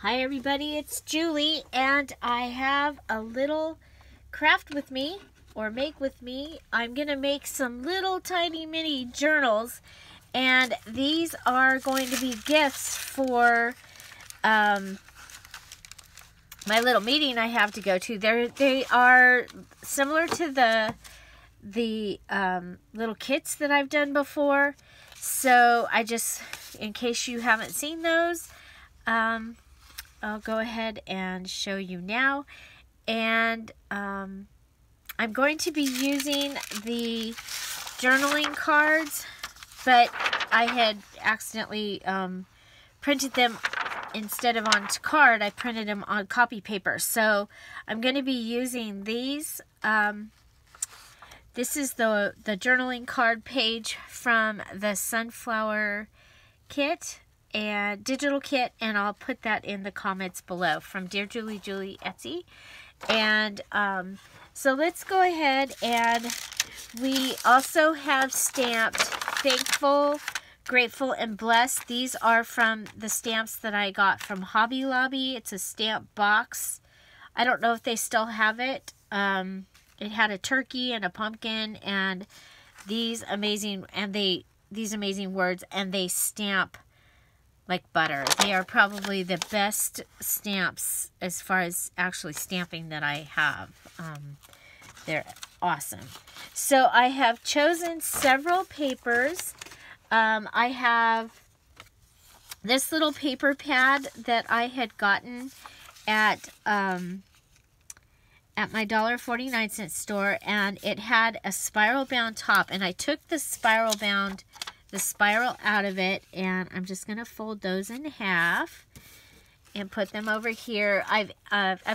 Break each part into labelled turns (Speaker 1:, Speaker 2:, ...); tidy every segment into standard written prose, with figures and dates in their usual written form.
Speaker 1: Hi everybody, it's Julie, and I have a little craft with me, or make with me. I'm going to make some little tiny mini journals, and these are going to be gifts for my little meeting I have to go to. They are similar to the little kits that I've done before, so I just, in case you haven't seen those, I'll go ahead and show you now. And I'm going to be using the journaling cards, but I had accidentally printed them instead of on card. I printed them on copy paper, so I'm going to be using these. This is the journaling card page from the Sunflower kit and digital kit, and I'll put that in the comments below, from Dear Julie Etsy. And so let's go ahead, and we also have stamped Thankful, Grateful, and Blessed. These are from the stamps that I got from Hobby Lobby. It's a stamp box. I don't know if they still have it. It had a turkey and a pumpkin and these amazing words, and they stamp like butter. They are probably the best stamps as far as actually stamping that I have. They're awesome. So I have chosen several papers. I have this little paper pad that I had gotten at my $1.49 store, and it had a spiral bound top, and I took the spiral out of it, and I'm just going to fold those in half and put them over here. I've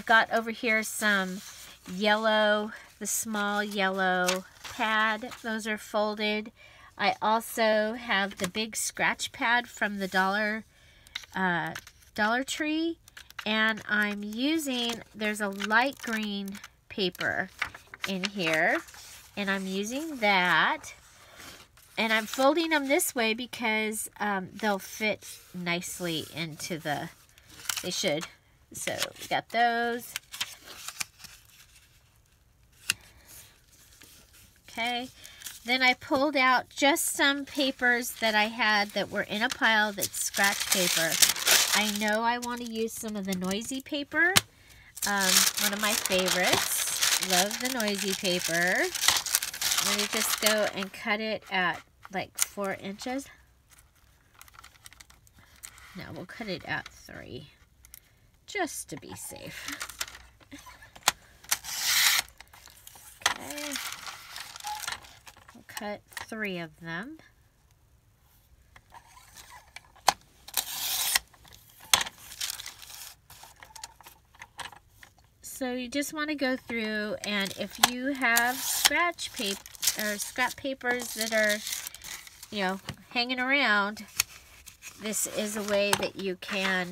Speaker 1: got over here some yellow, the small yellow pad. Those are folded. I also have the big scratch pad from the Dollar Tree, and I'm using, there's a light green paper in here, and I'm using that. And I'm folding them this way because they'll fit nicely into they should. So we got those. Okay. Then I pulled out just some papers that I had that were in a pile that's scratch paper. I know I want to use some of the noisy paper. One of my favorites. Love the noisy paper. Let me just go and cut it at like 4 inches. No, we'll cut it at 3, just to be safe. Okay. We'll cut 3 of them. So you just want to go through, and if you have scratch paper or scrap papers that are, hanging around, this is a way that you can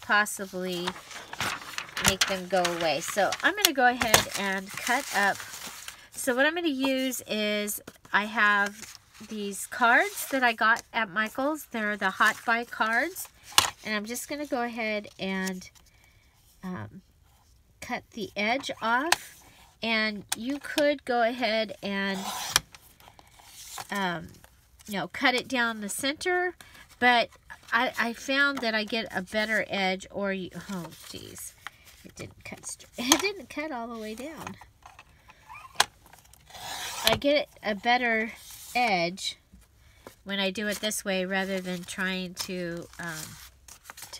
Speaker 1: possibly make them go away. So I'm going to go ahead and cut up. So what I'm going to use is, I have these cards that I got at Michael's. They're the Hot Buy cards, and I'm just going to go ahead and cut the edge off, and you could go ahead and cut it down the center, but I found that I get a better edge, or oh geez, it didn't cut all the way down. I get a better edge when I do it this way rather than trying to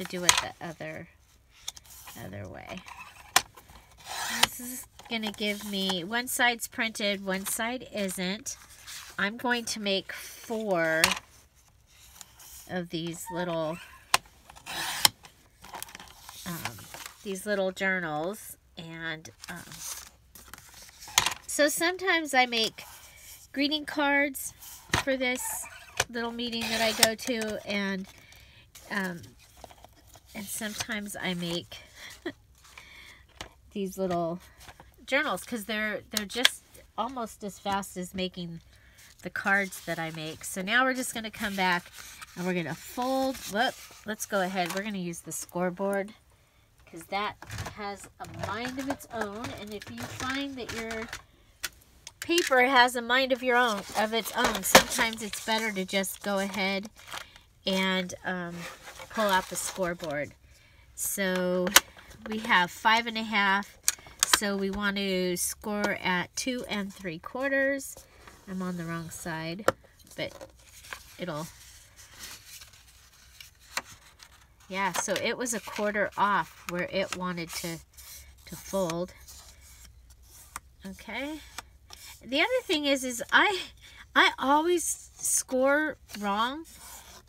Speaker 1: do it the other way. This is going to give me, one side's printed, one side isn't. I'm going to make 4 of these little journals, and so sometimes I make greeting cards for this little meeting that I go to, and sometimes I make these little journals, because they're just almost as fast as making the cards that I make. So now we're just going to come back and we're going to fold. Let's go ahead. We're going to use the scoreboard because that has a mind of its own. And if you find that your paper has a mind of its own, sometimes it's better to just go ahead and pull out the scoreboard. So we have 5.5. So we want to score at 2 3/4. I'm on the wrong side, but it'll. Yeah, so it was 1/4 off where it wanted to fold. Okay. The other thing is I always score wrong,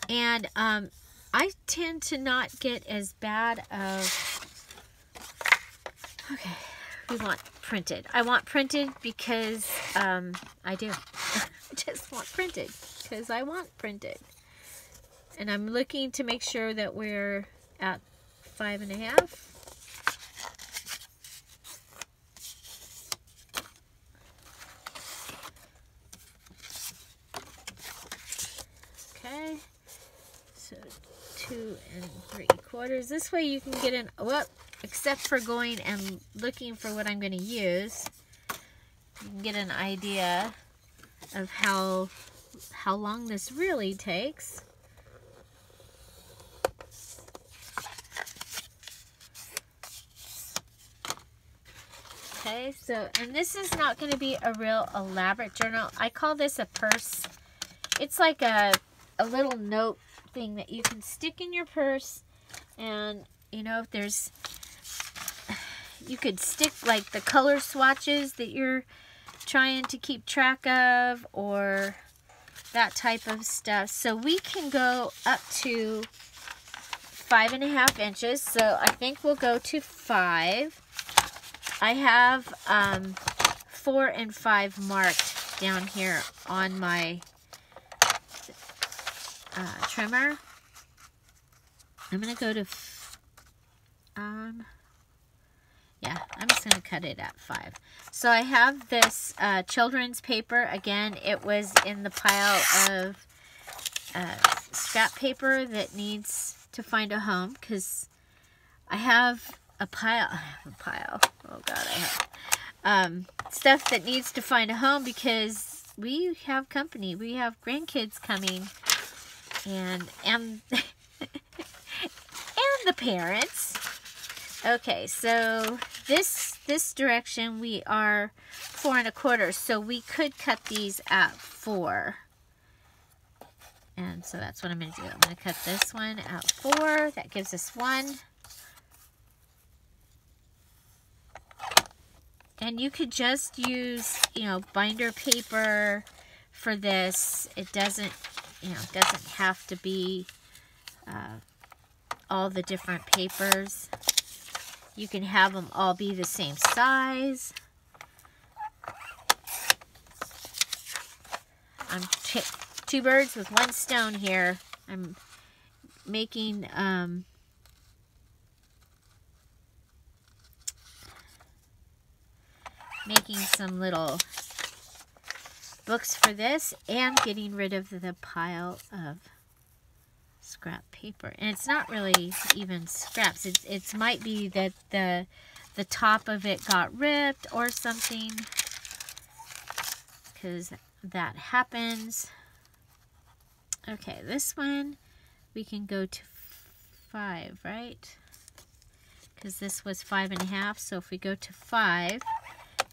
Speaker 1: and I tend to not get as bad of. Okay, we want printed. I want printed because I do. I just want printed because I want printed. And I'm looking to make sure that we're at 5.5. Okay, so 2 3/4. This way you can get an, except for going and looking for what I'm going to use, you can get an idea of how long this really takes. Okay, so, and this is not going to be a real elaborate journal. I call this a purse. It's like a little note thing that you can stick in your purse, and, you know, if there's, you could stick like the color swatches that you're trying to keep track of, or that type of stuff. So we can go up to 5.5 inches. So I think we'll go to 5. I have 4 and 5 marked down here on my trimmer. I'm going to go to, yeah, I'm just going to cut it at 5. So I have this children's paper. Again, it was in the pile of scrap paper that needs to find a home, because I have a pile. Oh God, I have stuff that needs to find a home because we have company. We have grandkids coming, and and the parents. Okay, so this direction we are 4 1/4, so we could cut these at 4. And so that's what I'm going to do. I'm going to cut this one at 4. That gives us 1. And you could just use, you know, binder paper for this. It doesn't, you know, doesn't have to be all the different papers. You can have them all be the same size. I'm 2 birds with 1 stone here. I'm making some little books for this, and getting rid of the pile of scrap paper. And it's not really even scraps. It might be that the top of it got ripped or something, because that happens. Okay, this one we can go to 5, right? Because this was 5.5. So if we go to 5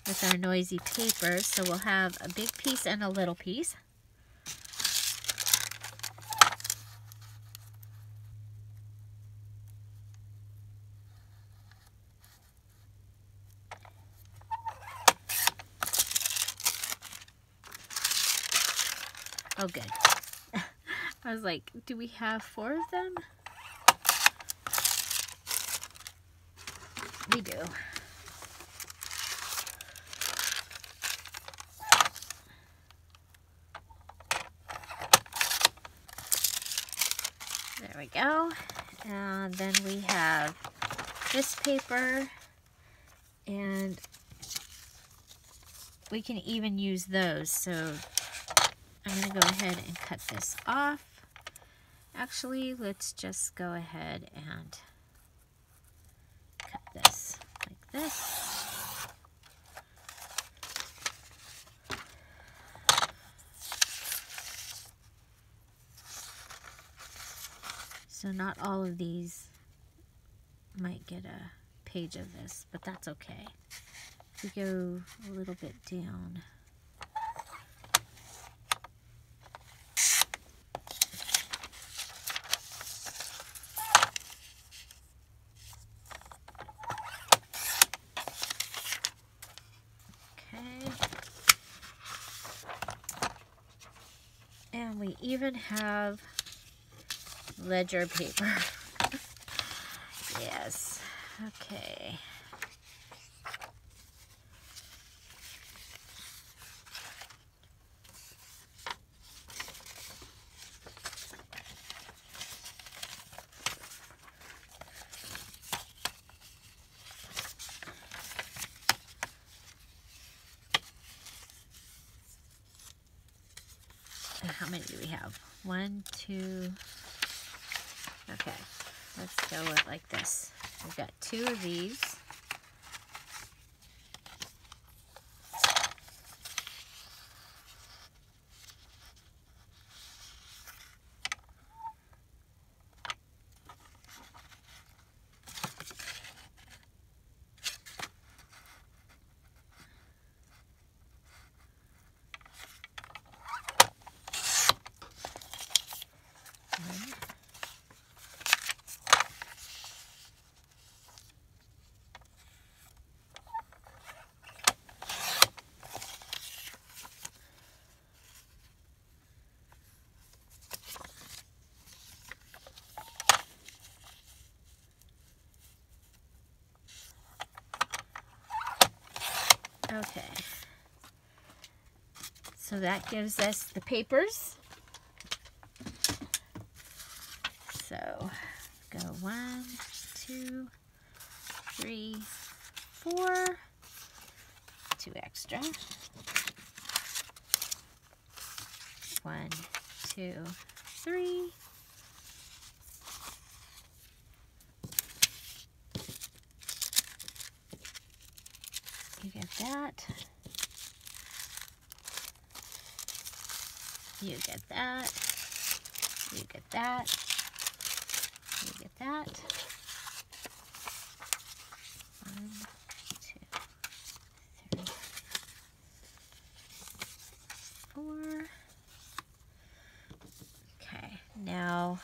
Speaker 1: with our noisy paper, so we'll have a big piece and a little piece. Oh, good. I was like, do we have 4 of them? We do. There we go. And then we have this paper, and we can even use those. So I'm going to go ahead and cut this off. Actually, let's just go ahead and this. So not all of these might get a page of this, but that's okay. If we go a little bit down. Okay. And we even have ledger paper. Yes. Okay. How many do we have? 1, 2. Okay, let's go with like this. We've got 2 of these. Okay, so that gives us the papers. So go 1, 2, 3, 4, 2 extra. 1, 2, 3. You get that. You get that. You get that. You get that. 1, 2, 3, 4. Okay, now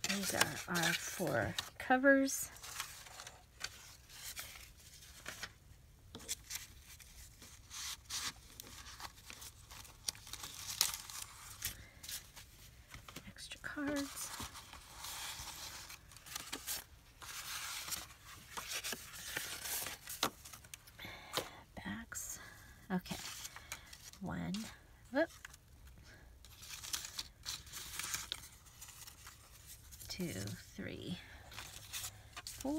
Speaker 1: these are our 4 covers. Cards. Backs. Okay. 1. Whoop. 2, 3, 4.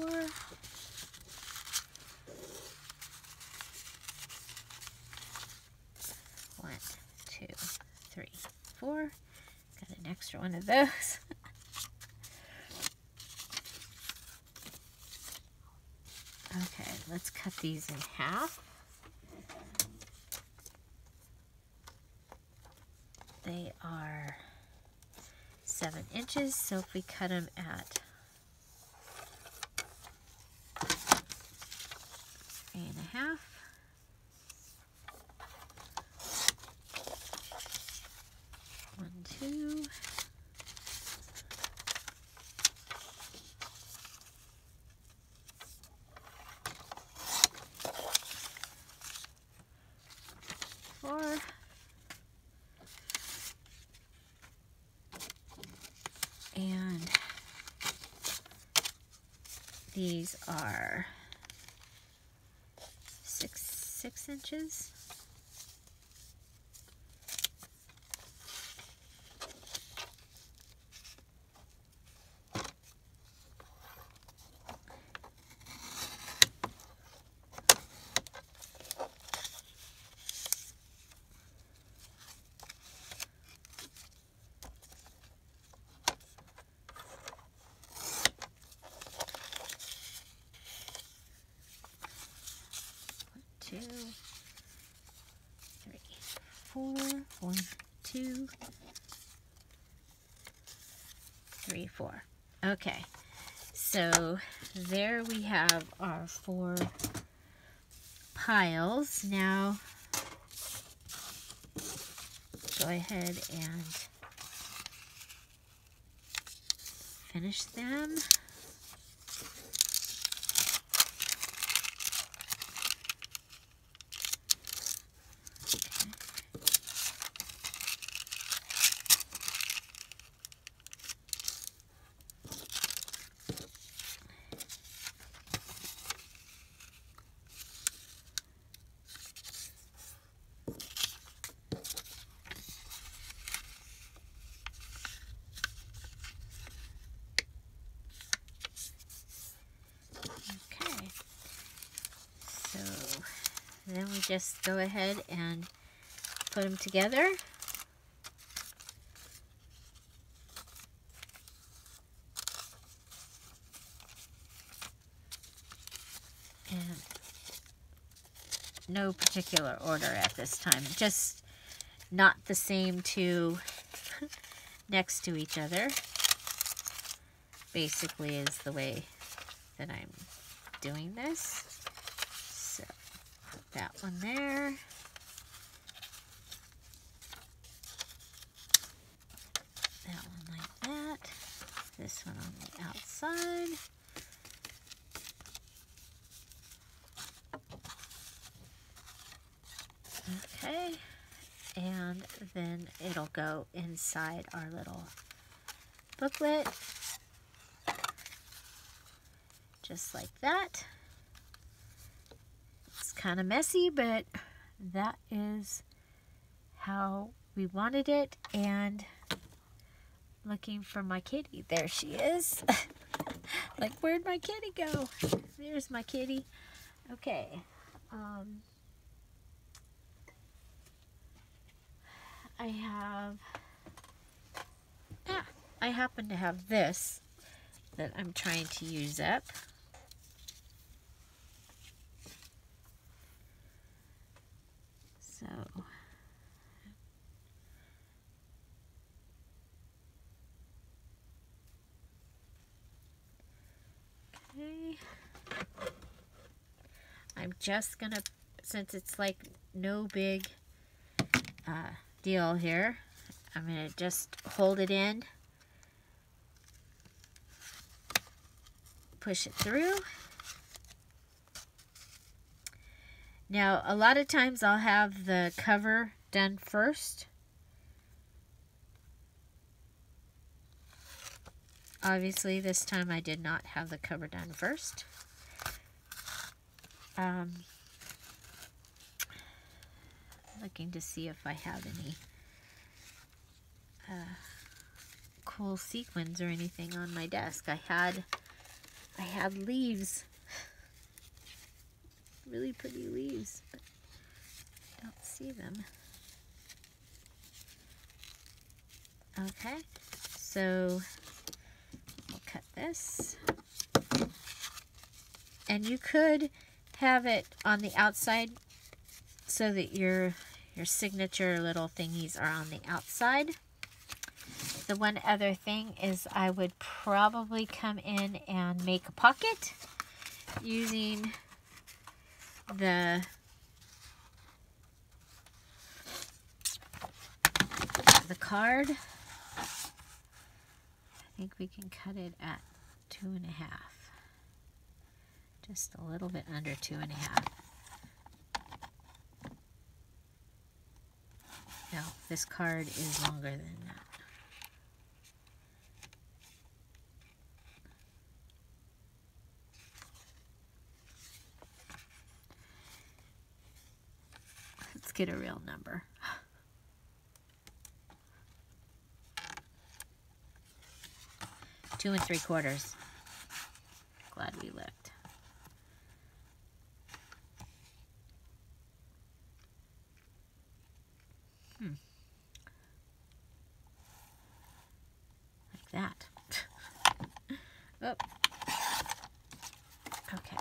Speaker 1: 1, 2, 3, 4. Got an extra one of those. Okay, let's cut these in half. They are 7 inches, so if we cut them at 3.5. One, 2. And these are 6 inches. 2, 3, 4. 1, 2, 3, 4. Okay, so there we have our 4 piles. Now go ahead and finish them. Then we just go ahead and put them together. And no particular order at this time, just not the same two next to each other. Basically is the way that I'm doing this. So put that one there. That one like that. This one on the outside. Okay, and then it'll go inside our little booklet, just like that. It's kind of messy, but that is how we wanted it. And looking for my kitty. There she is. Like, where'd my kitty go? There's my kitty. Okay. I happen to have this that I'm trying to use up. So okay. I'm just gonna, since it's like no big deal here, I'm gonna just hold it in, push it through. Now, a lot of times I'll have the cover done first. Obviously, this time I did not have the cover done first. Looking to see if I have any cool sequins or anything on my desk. I had leaves, really pretty leaves, but I don't see them. Okay, so we'll cut this, and you could have it on the outside so that your signature little thingies are on the outside. The one other thing is I would probably come in and make a pocket using the card. I think we can cut it at 2.5. Just a little bit under 2.5. No, this card is longer than that. Let's get a real number. Two and 3/4. Glad we looked. Like that. Oh. Okay.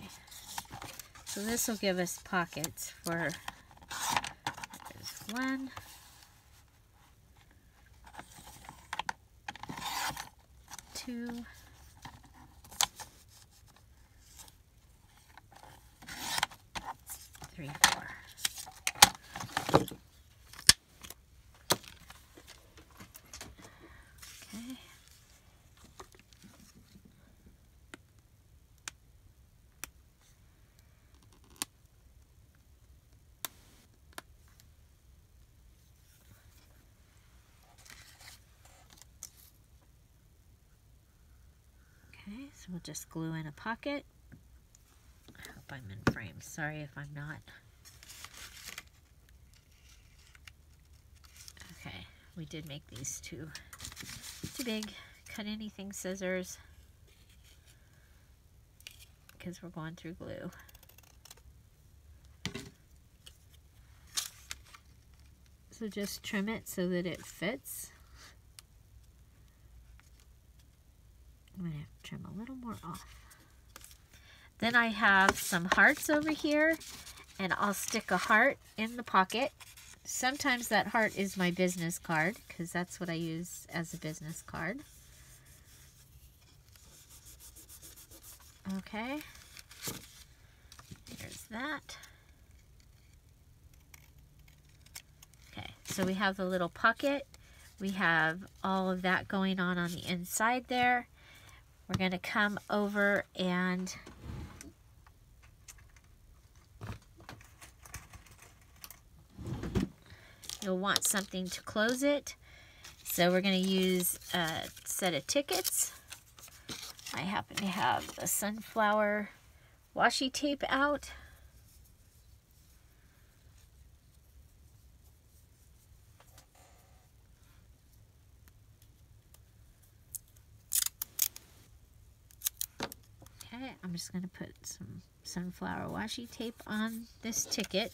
Speaker 1: It's So this will give us pockets for, there's 1, 2, 3, 4. Okay. Okay, so we'll just glue in a pocket. I hope I'm in frame. Sorry if I'm not. Okay, we did make these too big. Cut anything scissors because we're going through glue. So just trim it so that it fits. I'm going to have to trim a little more off. Then I have some hearts over here, and I'll stick a heart in the pocket. Sometimes that heart is my business card, because that's what I use as a business card. Okay, there's that. Okay, so we have the little pocket. We have all of that going on the inside there. We're going to come over and you'll want something to close it. So we're going to use a set of tickets. I happen to have the sunflower washi tape out. Okay, I'm just going to put some sunflower washi tape on this ticket.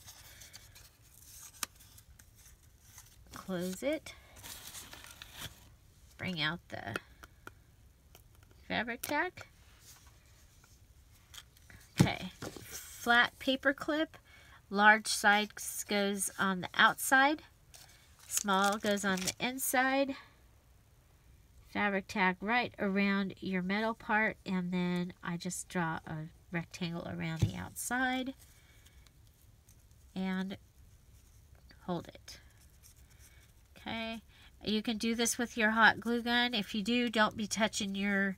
Speaker 1: Close it. Bring out the fabric tack. Okay, flat paper clip. Large size goes on the outside. Small goes on the inside. Fabric tack right around your metal part, and then I just draw a rectangle around the outside and hold it. Okay, you can do this with your hot glue gun. If you do, don't be touching your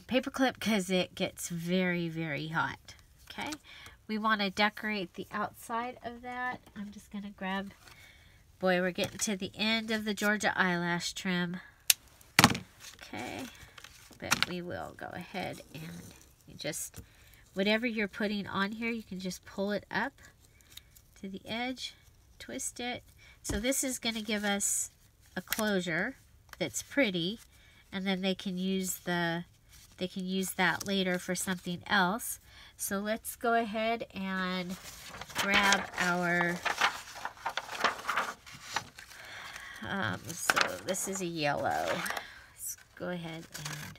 Speaker 1: paper clip because it gets very, very hot. Okay, we want to decorate the outside of that. I'm just going to grab, boy, we're getting to the end of the Georgia eyelash trim. Okay, but we will go ahead and you just, whatever you're putting on here, you can just pull it up to the edge, twist it. So this is going to give us a closure that's pretty, and then they can use that later for something else. So let's go ahead and grab our so this is a yellow. Let's go ahead and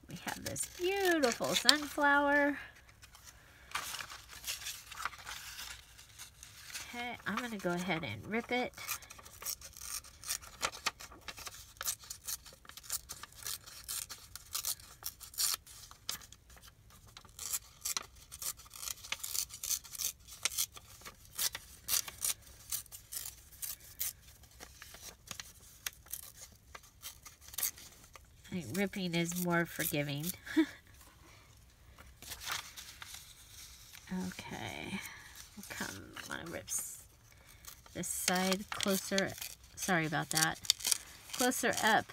Speaker 1: we have this beautiful sunflower. Okay, I'm going to go ahead and rip it. I think ripping is more forgiving. Okay, I'm gonna rip this side closer. Sorry about that. Closer up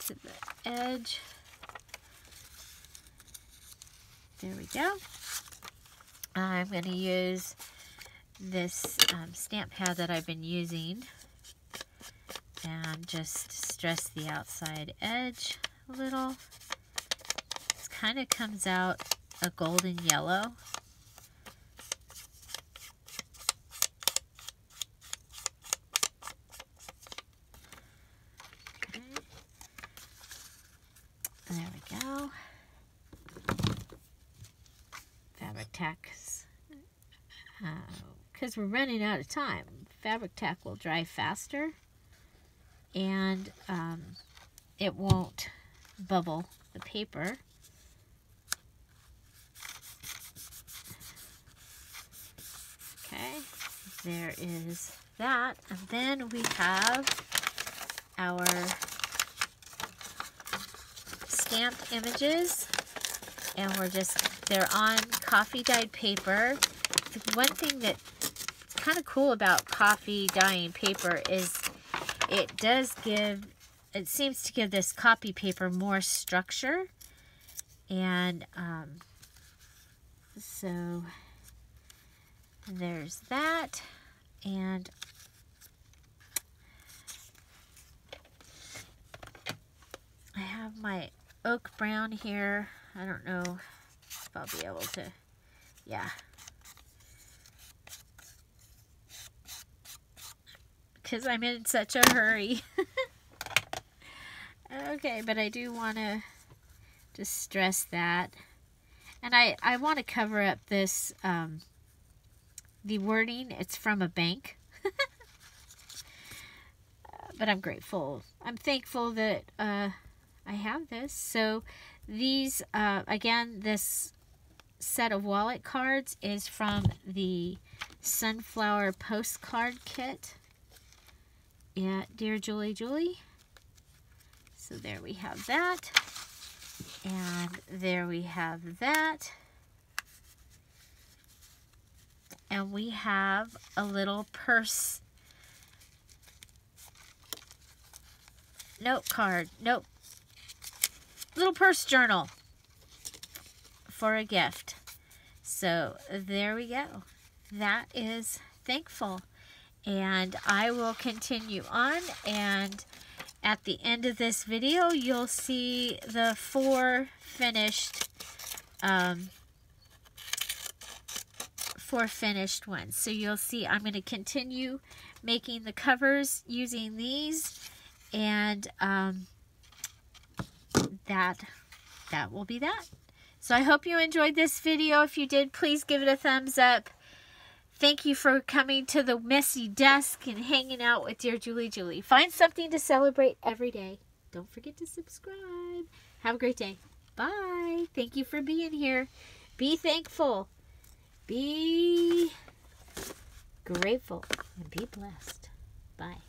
Speaker 1: to the edge. There we go. I'm going to use this stamp pad that I've been using and just stress the outside edge a little. It kind of comes out a golden yellow. now. Fabric tacks, because we're running out of time. Fabric tack will dry faster, and it won't bubble the paper. Okay, there is that. And then we have our stamped images, and they're on coffee dyed paper. The one thing that's kind of cool about coffee dyeing paper is it seems to give this copy paper more structure. And so there's that. And I have my oak brown here. I don't know if I'll be able to, yeah. Because I'm in such a hurry. Okay, but I do want to just stress that. And I want to cover up this, the wording. It's from a bank. But I'm grateful. I'm thankful that I have this. So these, again, this set of wallet cards is from the Sunflower Postcard Kit at Dear Julie Julie. So there we have that. And there we have that. And we have a little purse. Note card. Nope. Little purse journal for a gift. So there we go. That is thankful. And I will continue on, and at the end of this video you'll see the 4 finished ones. So you'll see I'm going to continue making the covers using these, and that will be that. So I hope you enjoyed this video. If you did, please give it a thumbs up. Thank you for coming to the messy desk and hanging out with Dear Julie Julie. Find something to celebrate every day. Don't forget to subscribe. Have a great day. Bye. Thank you for being here. Be thankful. Be grateful. And be blessed. Bye.